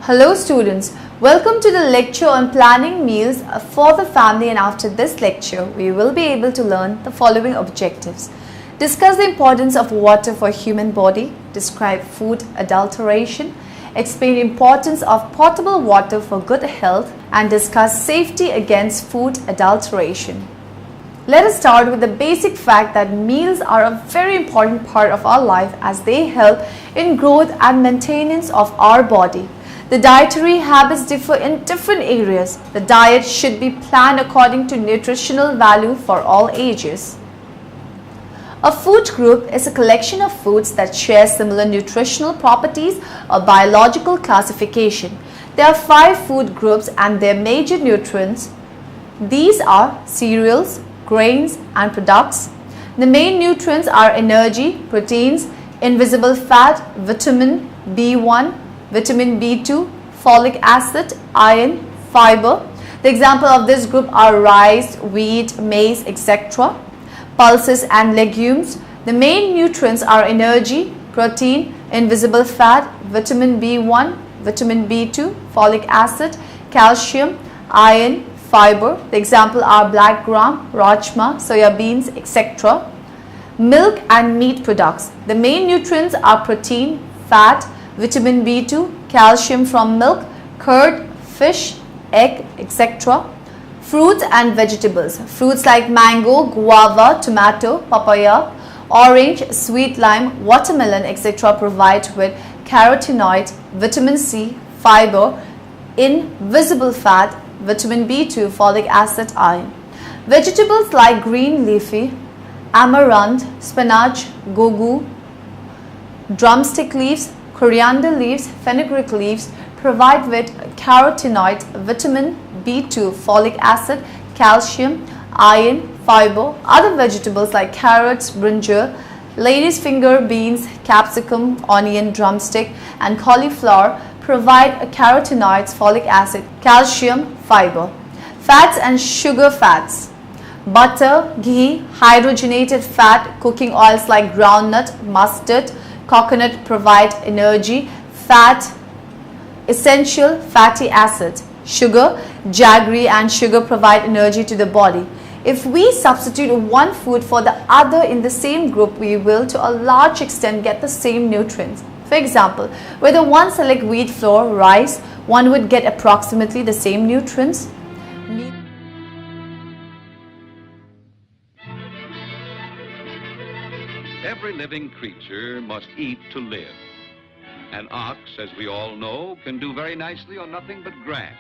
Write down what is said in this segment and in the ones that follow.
Hello students, welcome to the lecture on planning meals for the family, and after this lecture we will be able to learn the following objectives. Discuss the importance of water for human body, describe food adulteration, explain the importance of potable water for good health, and discuss safety against food adulteration. Let us start with the basic fact that meals are a very important part of our life as they help in growth and maintenance of our body. The dietary habits differ in different areas. The diet should be planned according to nutritional value for all ages. A food group is a collection of foods that share similar nutritional properties or biological classification. There are 5 food groups and their major nutrients. These are cereals, grains, and products. The main nutrients are energy, proteins, invisible fat, vitamin B1, vitamin B2, folic acid, iron, fiber. The example of this group are rice, wheat, maize, etc. Pulses and legumes. The main nutrients are energy, protein, invisible fat, vitamin B1, vitamin B2, folic acid, calcium, iron, fiber. The example are black gram, rajma, soya beans, etc. Milk and meat products. The main nutrients are protein, fat, vitamin B2, calcium from milk, curd, fish, egg, etc. Fruits and vegetables. Fruits like mango, guava, tomato, papaya, orange, sweet lime, watermelon, etc. provide with carotenoids, vitamin C, fiber, invisible fat, vitamin B2, folic acid, iron. Vegetables like green leafy, amaranth, spinach, gogu, drumstick leaves, coriander leaves, fenugreek leaves provide with carotenoids, vitamin B2, folic acid, calcium, iron, fiber. Other vegetables like carrots, brinjal, lady's finger, beans, capsicum, onion, drumstick, and cauliflower provide carotenoids, folic acid, calcium, fiber. Fats and sugar fats. Butter, ghee, hydrogenated fat, cooking oils like groundnut, mustard, coconut provide energy, fat, essential fatty acids. Sugar, jaggery and sugar provide energy to the body. If we substitute one food for the other in the same group, we will to a large extent get the same nutrients. For example, whether one select wheat flour, rice, one would get approximately the same nutrients. Every living creature must eat to live. An ox, as we all know, can do very nicely on nothing but grass.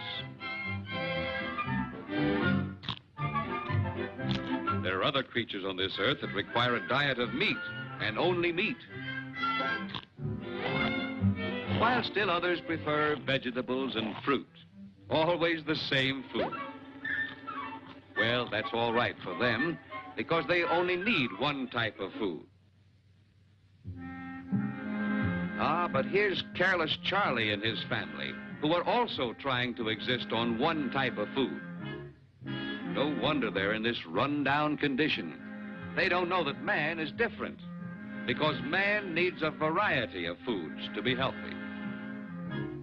There are other creatures on this earth that require a diet of meat, and only meat. While still others prefer vegetables and fruit, always the same food. Well, that's all right for them, because they only need one type of food. But here's careless Charlie and his family, who are also trying to exist on one type of food. No wonder they're in this run-down condition. They don't know that man is different, because man needs a variety of foods to be healthy.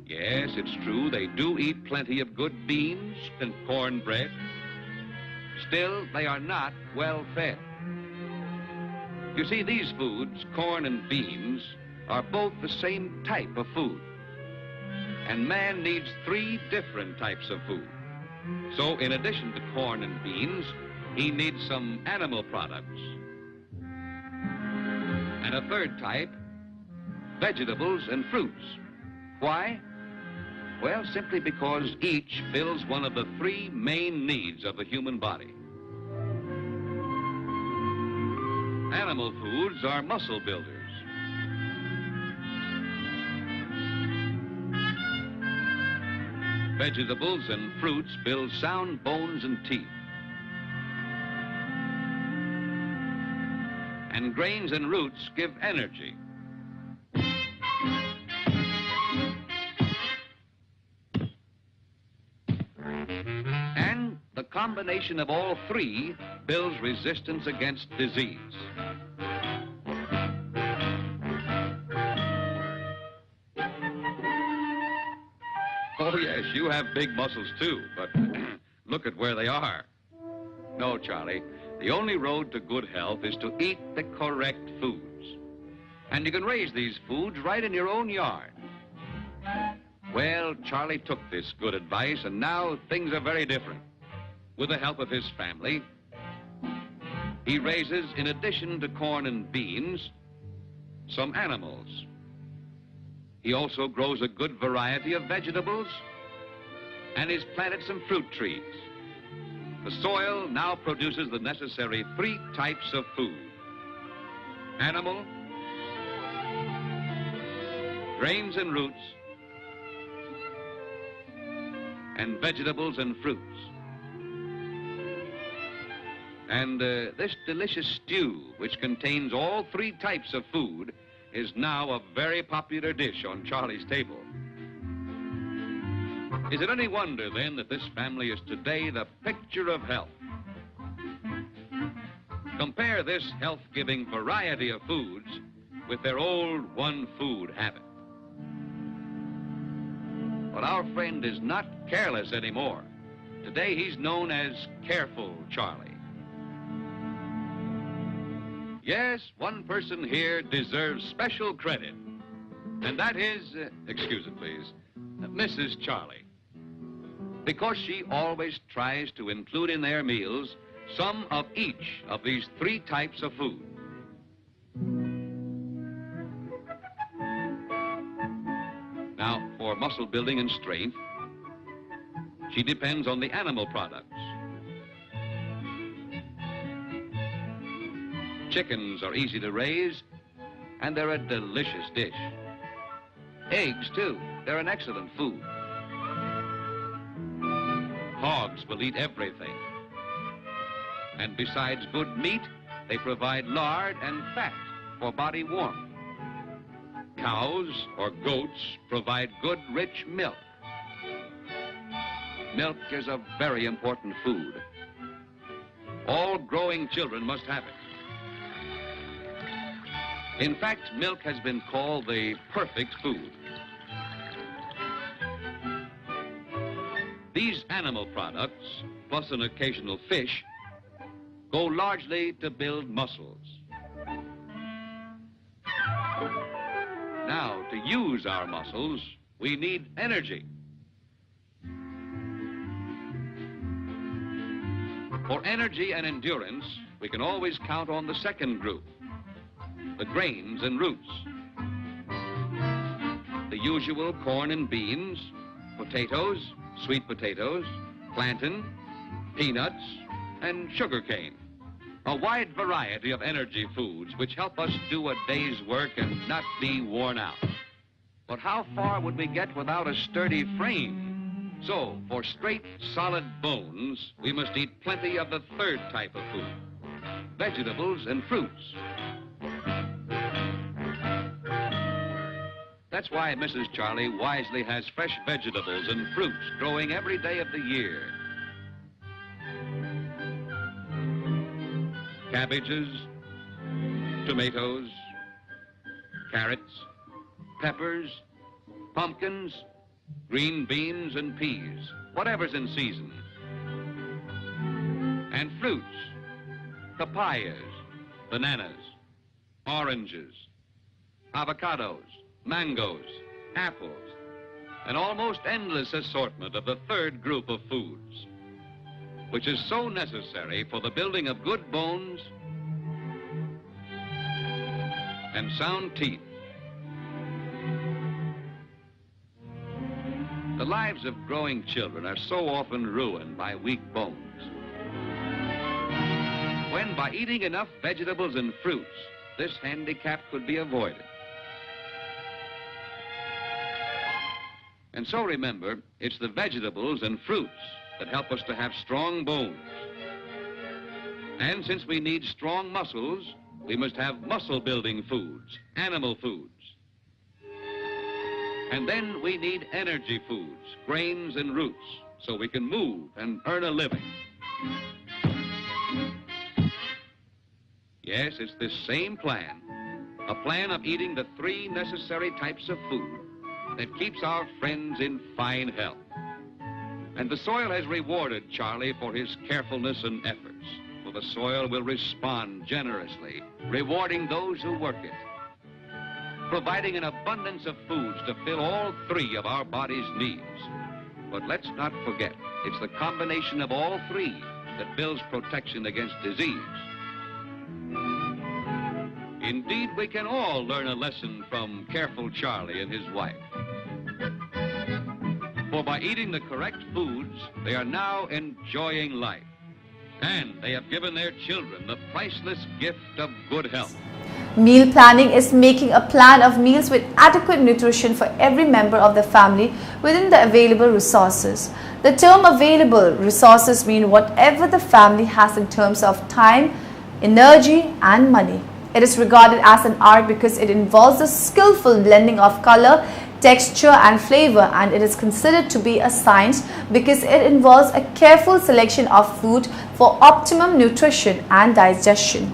Yes, it's true, they do eat plenty of good beans and cornbread. Still, they are not well fed. You see, these foods, corn and beans, are both the same type of food. And man needs 3 different types of food. So in addition to corn and beans, he needs some animal products. And a 3rd type, vegetables and fruits. Why? Well, simply because each fills one of the 3 main needs of the human body. Animal foods are muscle builders. Vegetables and fruits build sound bones and teeth. And grains and roots give energy. And the combination of all 3 builds resistance against disease. yes, you have big muscles too, but look at where they are. No, Charlie, the only road to good health is to eat the correct foods. And you can raise these foods right in your own yard. Well, Charlie took this good advice, and now things are very different. With the help of his family, he raises, in addition to corn and beans, some animals. He also grows a good variety of vegetables, and he's planted some fruit trees. The soil now produces the necessary 3 types of food: animal, grains and roots, and vegetables and fruits. And this delicious stew, which contains all 3 types of food, is now a very popular dish on Charlie's table. Is it any wonder, then, that this family is today the picture of health? Compare this health-giving variety of foods with their old one-food habit. But our friend is not careless anymore. Today, he's known as Careful Charlie. Yes, one person here deserves special credit, and that is, excuse it, please, Mrs. Charlie. Because she always tries to include in their meals some of each of these 3 types of food. Now, for muscle building and strength, she depends on the animal products. Chickens are easy to raise, and they're a delicious dish. Eggs, too. They're an excellent food. Hogs will eat everything. And besides good meat, they provide lard and fat for body warmth. Cows or goats provide good, rich milk. Milk is a very important food. All growing children must have it. In fact, milk has been called the perfect food. These animal products, plus an occasional fish, go largely to build muscles. Now, to use our muscles, we need energy. For energy and endurance, we can always count on the second group, the grains and roots. The usual corn and beans, potatoes, sweet potatoes, plantain, peanuts, and sugarcane. A wide variety of energy foods which help us do a day's work and not be worn out. But how far would we get without a sturdy frame? So, for straight, solid bones, we must eat plenty of the 3rd type of food, vegetables and fruits. That's why Mrs. Charlie wisely has fresh vegetables and fruits growing every day of the year. Cabbages, tomatoes, carrots, peppers, pumpkins, green beans and peas, whatever's in season. And fruits, papayas, bananas, oranges, avocados, mangoes, apples, an almost endless assortment of the 3rd group of foods, which is so necessary for the building of good bones and sound teeth. The lives of growing children are so often ruined by weak bones. When by eating enough vegetables and fruits, this handicap could be avoided. And so remember, it's the vegetables and fruits that help us to have strong bones. And since we need strong muscles, we must have muscle-building foods, animal foods. And then we need energy foods, grains and roots, so we can move and earn a living. Yes, it's this same plan, a plan of eating the 3 necessary types of food, that keeps our friends in fine health. And the soil has rewarded Charlie for his carefulness and efforts. For the soil will respond generously, rewarding those who work it, providing an abundance of foods to fill all three of our body's needs. But let's not forget, it's the combination of all three that builds protection against disease. Indeed, we can all learn a lesson from careful Charlie and his wife. For by eating the correct foods, they are now enjoying life. And they have given their children the priceless gift of good health. Meal planning is making a plan of meals with adequate nutrition for every member of the family within the available resources. The term available resources mean whatever the family has in terms of time, energy and money. It is regarded as an art because it involves the skillful blending of color, texture and flavor, and it is considered to be a science because it involves a careful selection of food for optimum nutrition and digestion.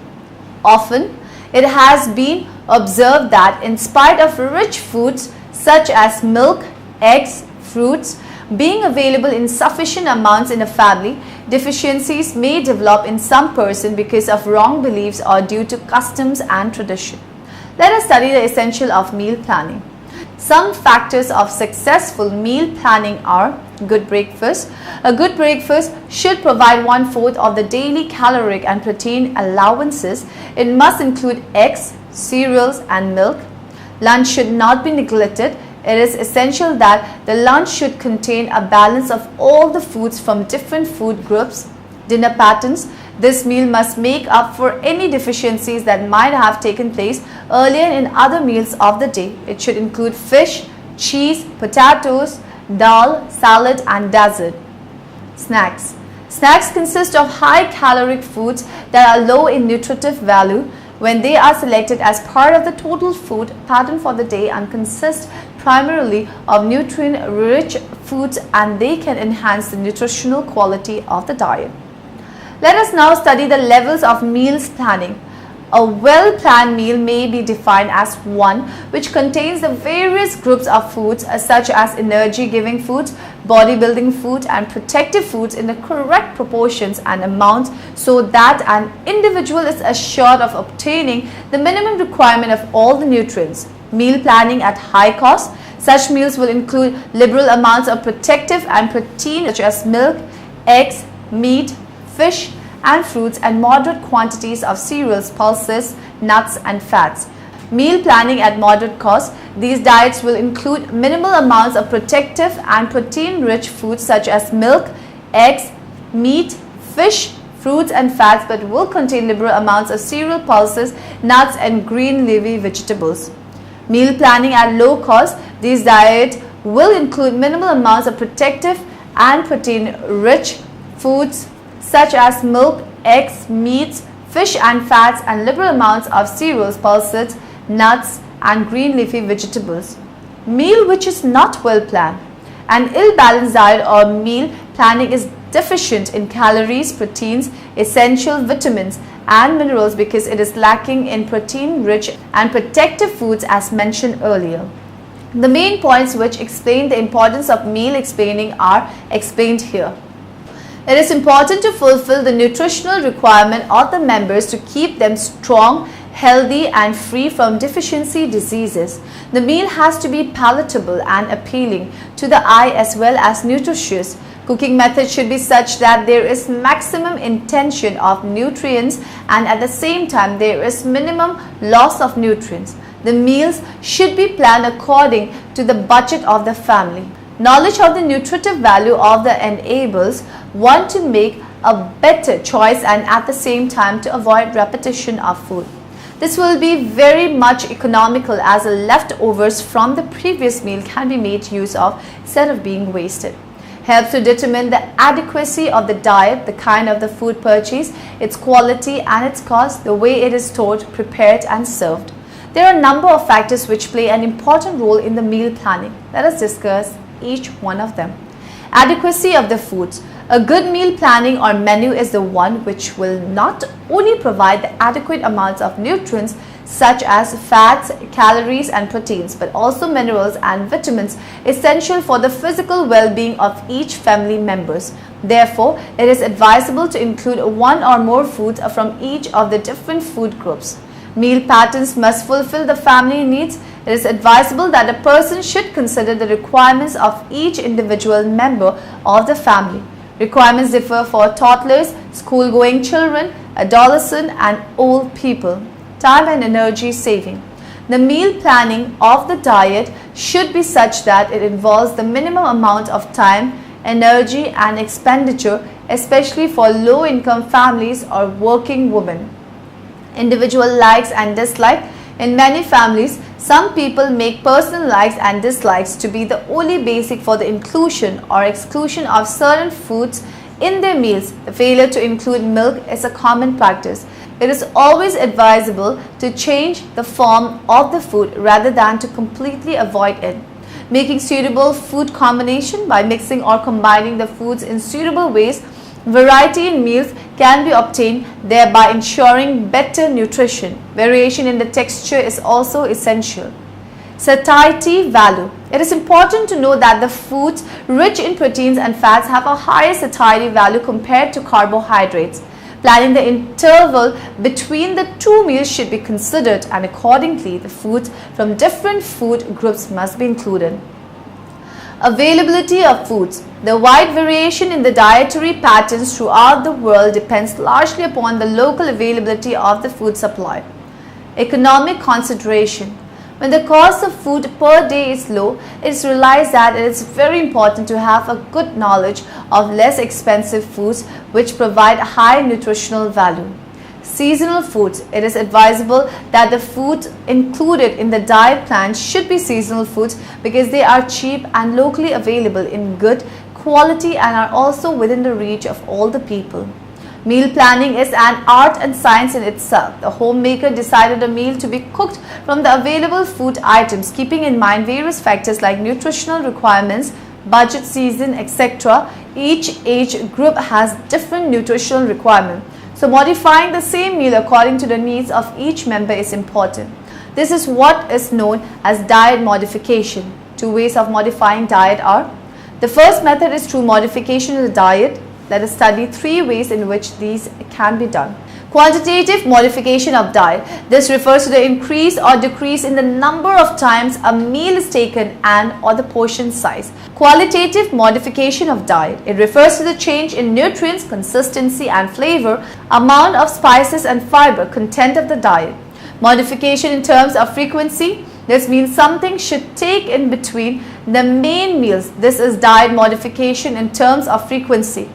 Often, it has been observed that in spite of rich foods such as milk, eggs, fruits being available in sufficient amounts in a family, deficiencies may develop in some person because of wrong beliefs or due to customs and tradition. Let us study the essential of meal planning. Some factors of successful meal planning are good breakfast. A good breakfast should provide 1/4 of the daily caloric and protein allowances. It must include eggs, cereals and milk. Lunch should not be neglected. It is essential that the lunch should contain a balance of all the foods from different food groups. Dinner patterns. This meal must make up for any deficiencies that might have taken place earlier in other meals of the day. It should include fish, cheese, potatoes, dal, salad and dessert. Snacks. Snacks consist of high caloric foods that are low in nutritive value when they are selected as part of the total food pattern for the day and consist primarily of nutrient-rich foods, and they can enhance the nutritional quality of the diet. Let us now study the levels of meals planning. A well-planned meal may be defined as one which contains the various groups of foods such as energy-giving foods, bodybuilding foods and protective foods in the correct proportions and amounts so that an individual is assured of obtaining the minimum requirement of all the nutrients. Meal planning at high cost. Such meals will include liberal amounts of protective and protein such as milk, eggs, meat, fish and fruits, and moderate quantities of cereals, pulses, nuts and fats. Meal planning at moderate cost. These diets will include minimal amounts of protective and protein-rich foods such as milk, eggs, meat, fish, fruits and fats, but will contain liberal amounts of cereal, pulses, nuts and green leafy vegetables. Meal planning at low cost. These diets will include minimal amounts of protective and protein-rich foods such as milk, eggs, meats, fish and fats, and liberal amounts of cereals, pulses, nuts and green leafy vegetables. Meal which is not well planned. An ill-balanced diet or meal planning is deficient in calories, proteins, essential vitamins and minerals because it is lacking in protein-rich and protective foods as mentioned earlier. The main points which explain the importance of meal explaining are explained here. It is important to fulfill the nutritional requirement of the members to keep them strong, healthy and free from deficiency diseases. The meal has to be palatable and appealing to the eye as well as nutritious. Cooking methods should be such that there is maximum intention of nutrients and at the same time there is minimum loss of nutrients. The meals should be planned according to the budget of the family. Knowledge of the nutritive value of the enables one to make a better choice and at the same time to avoid repetition of food. This will be very much economical as the leftovers from the previous meal can be made use of instead of being wasted. Helps to determine the adequacy of the diet, the kind of the food purchased, its quality and its cost, the way it is stored, prepared and served. There are a number of factors which play an important role in the meal planning. Let us discuss each one of them. Adequacy of the foods. A good meal planning or menu is the one which will not only provide the adequate amounts of nutrients such as fats, calories and proteins, but also minerals and vitamins essential for the physical well-being of each family members. Therefore, it is advisable to include one or more foods from each of the different food groups. Meal patterns must fulfill the family needs. It is advisable that a person should consider the requirements of each individual member of the family. Requirements differ for toddlers, school-going children, adolescents, and old people. Time and energy saving. The meal planning of the diet should be such that it involves the minimum amount of time, energy, and expenditure, especially for low-income families or working women. Individual likes and dislikes. In many families, some people make personal likes and dislikes to be the only basis for the inclusion or exclusion of certain foods in their meals. The failure to include milk is a common practice. It is always advisable to change the form of the food rather than to completely avoid it. Making suitable food combination by mixing or combining the foods in suitable ways. Variety in meals can be obtained, thereby ensuring better nutrition. Variation in the texture is also essential. Satiety value. It is important to know that the foods rich in proteins and fats have a higher satiety value compared to carbohydrates. Planning the interval between the two meals should be considered, and accordingly the foods from different food groups must be included. Availability of foods. The wide variation in the dietary patterns throughout the world depends largely upon the local availability of the food supply. Economic consideration. When the cost of food per day is low, it is realized that it is very important to have a good knowledge of less expensive foods which provide high nutritional value. Seasonal foods. It is advisable that the food included in the diet plan should be seasonal foods because they are cheap and locally available in good quality and are also within the reach of all the people. Meal planning is an art and science in itself. The homemaker decided a meal to be cooked from the available food items, keeping in mind various factors like nutritional requirements, budget, season, etc. Each age group has different nutritional requirements. So modifying the same meal according to the needs of each member is important. This is what is known as diet modification. Two ways of modifying diet are: the first method is through modification of the diet. Let us study three ways in which these can be done. Quantitative modification of diet. This refers to the increase or decrease in the number of times a meal is taken and or the portion size. Qualitative modification of diet. It refers to the change in nutrients, consistency and flavor, amount of spices and fiber content of the diet. Modification in terms of frequency. This means something should take in between the main meals. This is diet modification in terms of frequency.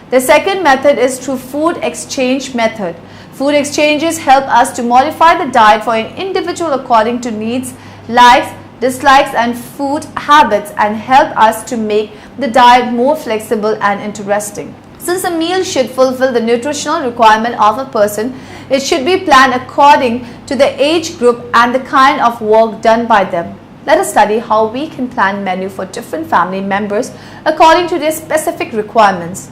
The second method is through food exchange method. Food exchanges help us to modify the diet for an individual according to needs, likes, dislikes and food habits and help us to make the diet more flexible and interesting. Since a meal should fulfill the nutritional requirement of a person, it should be planned according to the age group and the kind of work done by them. Let us study how we can plan menu for different family members according to their specific requirements.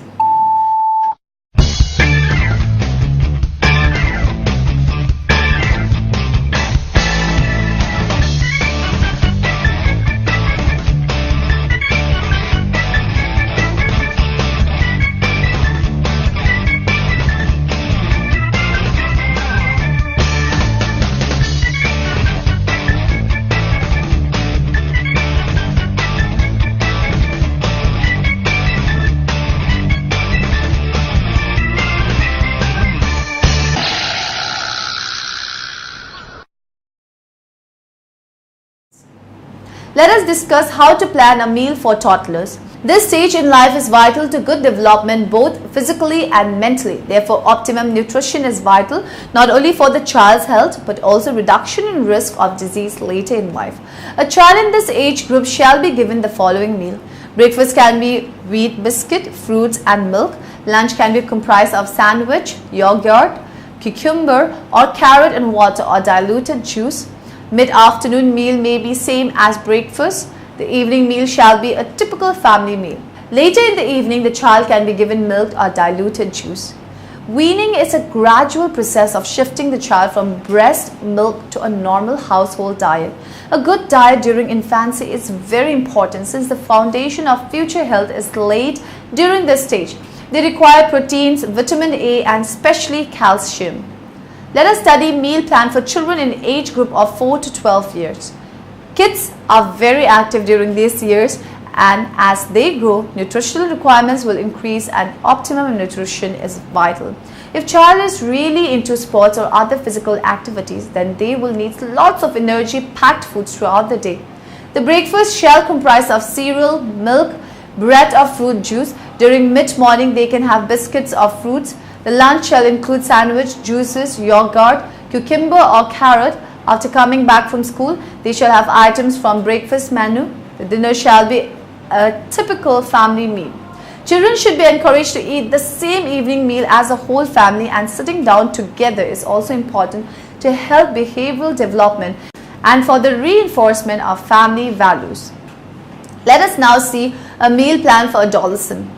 Let us discuss how to plan a meal for toddlers. This stage in life is vital to good development both physically and mentally. Therefore, optimum nutrition is vital not only for the child's health but also reduction in risk of disease later in life. A child in this age group shall be given the following meal. Breakfast can be wheat biscuit, fruits and milk. Lunch can be comprised of sandwich, yogurt, cucumber or carrot and water or diluted juice. Mid-afternoon meal may be same as breakfast. The evening meal shall be a typical family meal. Later in the evening, the child can be given milk or diluted juice. Weaning is a gradual process of shifting the child from breast milk to a normal household diet. A good diet during infancy is very important since the foundation of future health is laid during this stage. They require proteins, vitamin A, and especially calcium. Let us study meal plan for children in age group of 4 to 12 years. Kids are very active during these years, and as they grow, nutritional requirements will increase and optimum nutrition is vital. If child is really into sports or other physical activities, then they will need lots of energy-packed foods throughout the day. The breakfast shall comprise of cereal, milk, bread or fruit juice. During mid-morning, they can have biscuits or fruits. The lunch shall include sandwich, juices, yogurt, cucumber or carrot. After coming back from school, they shall have items from breakfast menu. The dinner shall be a typical family meal. Children should be encouraged to eat the same evening meal as a whole family, and sitting down together is also important to help behavioral development and for the reinforcement of family values. Let us now see a meal plan for adolescents.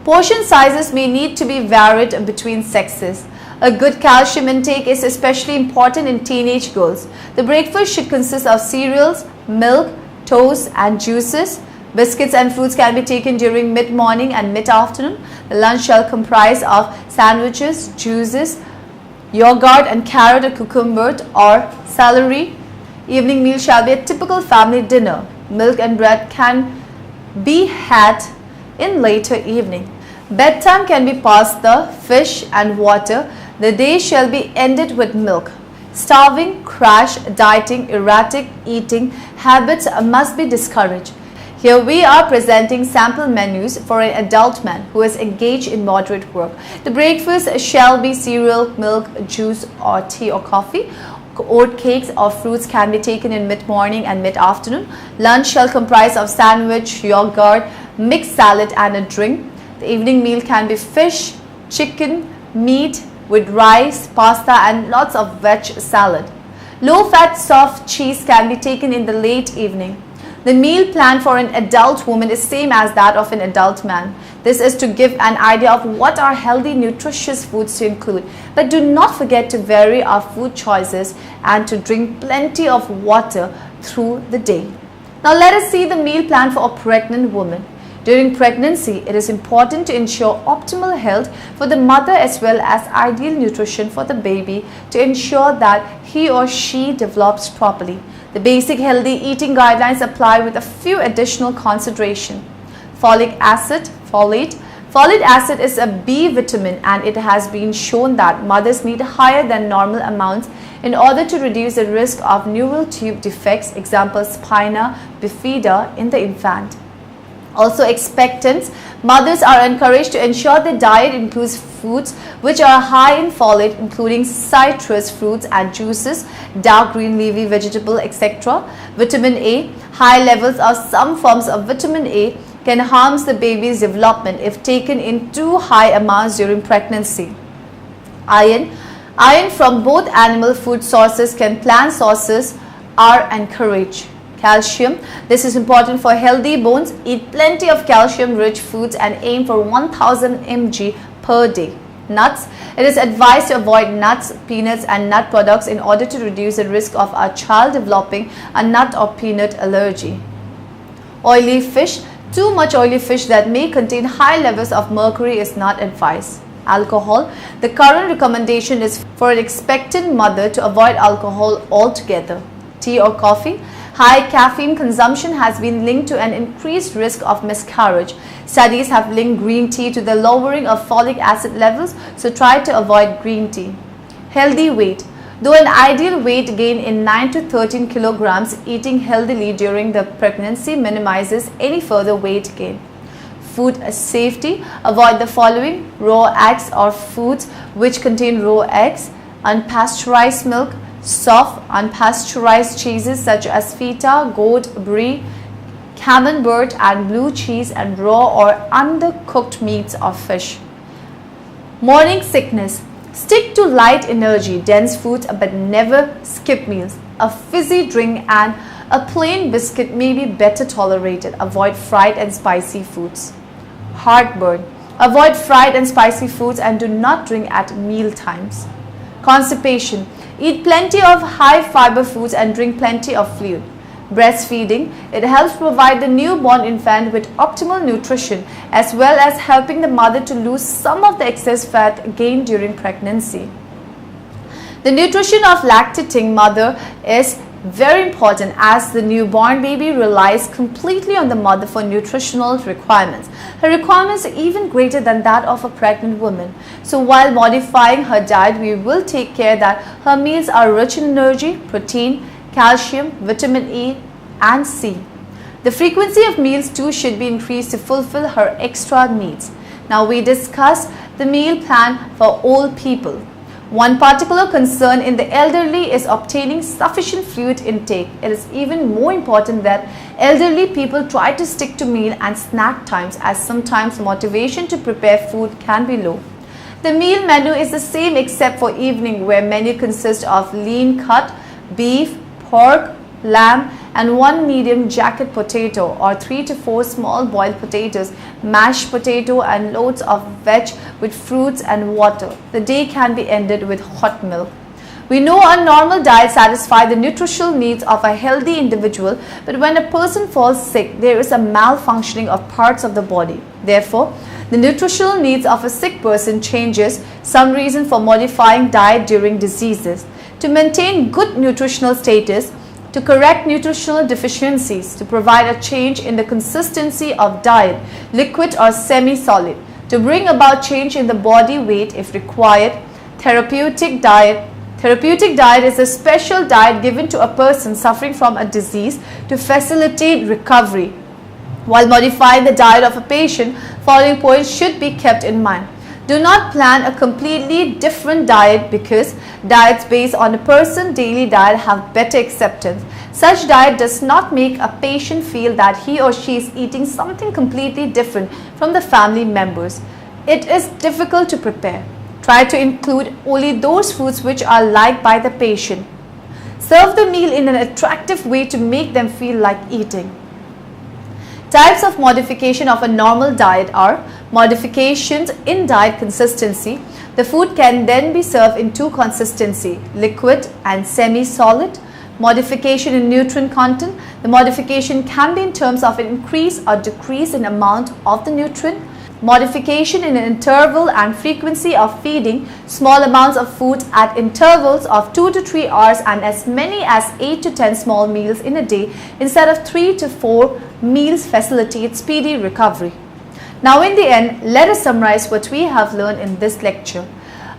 Portion sizes may need to be varied between sexes. A good calcium intake is especially important in teenage girls. The breakfast should consist of cereals, milk, toast and juices. Biscuits and fruits can be taken during mid-morning and mid-afternoon. The lunch shall comprise of sandwiches, juices, yogurt and carrot or cucumber or celery. Evening meal shall be a typical family dinner. Milk and bread can be had in later evening. Bedtime can be pasta, fish and water. The day shall be ended with milk. Starving, crash, dieting, erratic eating habits must be discouraged. Here we are presenting sample menus for an adult man who is engaged in moderate work. The breakfast shall be cereal, milk, juice or tea or coffee. Oat cakes or fruits can be taken in mid-morning and mid-afternoon. Lunch shall comprise of sandwich, yogurt, mixed salad and a drink. The evening meal can be fish, chicken, meat with rice, pasta and lots of veg salad. Low-fat soft cheese can be taken in the late evening. The meal plan for an adult woman is same as that of an adult man. This is to give an idea of what are healthy, nutritious foods to include. But do not forget to vary our food choices and to drink plenty of water through the day. Now let us see the meal plan for a pregnant woman. During pregnancy, it is important to ensure optimal health for the mother as well as ideal nutrition for the baby to ensure that he or she develops properly. The basic healthy eating guidelines apply with a few additional considerations. Folic acid, folate. Folic acid is a B vitamin and it has been shown that mothers need higher than normal amounts in order to reduce the risk of neural tube defects, example spina bifida in the infant. Also expectant mothers are encouraged to ensure their diet includes foods which are high in folate, including citrus fruits and juices, dark green leafy vegetable, etc. Vitamin A. High levels of some forms of vitamin A can harm the baby's development if taken in too high amounts during pregnancy. Iron. Iron from both animal food sources and plant sources are encouraged. Calcium. This is important for healthy bones. Eat plenty of calcium-rich foods and aim for 1000 mg per day. Nuts. It is advised to avoid nuts, peanuts and nut products in order to reduce the risk of our child developing a nut or peanut allergy. Oily fish. Too much oily fish that may contain high levels of mercury is not advised. Alcohol. The current recommendation is for an expectant mother to avoid alcohol altogether. Tea or coffee. High caffeine consumption has been linked to an increased risk of miscarriage. Studies have linked green tea to the lowering of folic acid levels, so try to avoid green tea. Healthy weight. Though an ideal weight gain in 9 to 13 kilograms, eating healthily during the pregnancy minimizes any further weight gain. Food safety. Avoid the following: raw eggs or foods which contain raw eggs, unpasteurized milk, soft unpasteurized cheeses such as feta, goat, brie, camembert and blue cheese, and raw or undercooked meats or fish. Morning sickness. Stick to light energy, dense foods but never skip meals. A fizzy drink and a plain biscuit may be better tolerated. Avoid fried and spicy foods. Heartburn. Avoid fried and spicy foods and do not drink at meal times. Constipation. Eat plenty of high fiber foods and drink plenty of fluid. Breastfeeding. It helps provide the newborn infant with optimal nutrition as well as helping the mother to lose some of the excess fat gained during pregnancy. The nutrition of lactating mother is very important as the newborn baby relies completely on the mother for nutritional requirements. Her requirements are even greater than that of a pregnant woman. So while modifying her diet, we will take care that her meals are rich in energy, protein, calcium, vitamin E and C. The frequency of meals too should be increased to fulfill her extra needs. Now we discuss the meal plan for all people. One particular concern in the elderly is obtaining sufficient fluid intake. It is even more important that elderly people try to stick to meal and snack times as sometimes motivation to prepare food can be low. The meal menu is the same except for evening where menu consists of lean cut, beef, pork, lamb and one medium jacket potato or 3 to 4 small boiled potatoes, mashed potato and loads of veg with fruits and water. The day can be ended with hot milk. We know a normal diet satisfies the nutritional needs of a healthy individual, but when a person falls sick, there is a malfunctioning of parts of the body. Therefore, the nutritional needs of a sick person changes, some reason for modifying diet during diseases. To maintain good nutritional status, to correct nutritional deficiencies, to provide a change in the consistency of diet, liquid or semi-solid, to bring about change in the body weight if required. Therapeutic diet. Therapeutic diet is a special diet given to a person suffering from a disease to facilitate recovery. While modifying the diet of a patient, following points should be kept in mind. Do not plan a completely different diet because diets based on a person's daily diet have better acceptance. Such diet does not make a patient feel that he or she is eating something completely different from the family members. It is difficult to prepare. Try to include only those foods which are liked by the patient. Serve the meal in an attractive way to make them feel like eating. Types of modification of a normal diet are modifications in diet consistency. The food can then be served in two consistency, liquid and semi-solid. Modification in nutrient content. The modification can be in terms of an increase or decrease in amount of the nutrient. Modification in an interval and frequency of feeding. Small amounts of food at intervals of 2 to 3 hours and as many as 8 to 10 small meals in a day instead of 3 to 4 meals facilitate speedy recovery. Now in the end, let us summarize what we have learned in this lecture.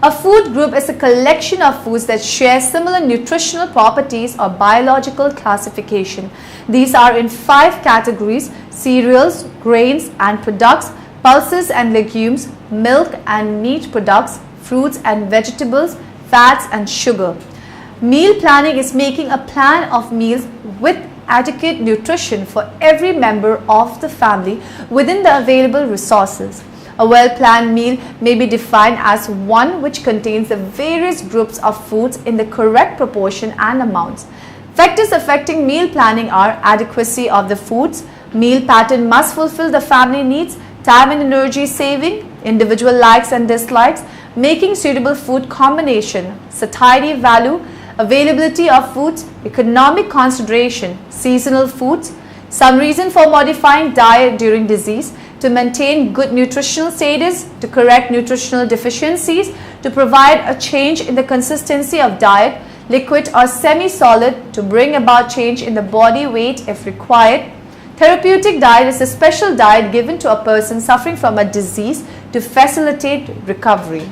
A food group is a collection of foods that share similar nutritional properties or biological classification. These are in 5 categories: cereals, grains and products, pulses and legumes, milk and meat products, fruits and vegetables, fats and sugar. Meal planning is making a plan of meals with adequate nutrition for every member of the family within the available resources. A well-planned meal may be defined as one which contains the various groups of foods in the correct proportion and amounts. Factors affecting meal planning are adequacy of the foods, meal pattern must fulfill the family needs, time and energy saving, individual likes and dislikes, making suitable food combination, satiety value, availability of foods, economic consideration, seasonal foods, some reason for modifying diet during disease, to maintain good nutritional status, to correct nutritional deficiencies, to provide a change in the consistency of diet, liquid or semi-solid, to bring about change in the body weight if required. Therapeutic diet is a special diet given to a person suffering from a disease to facilitate recovery.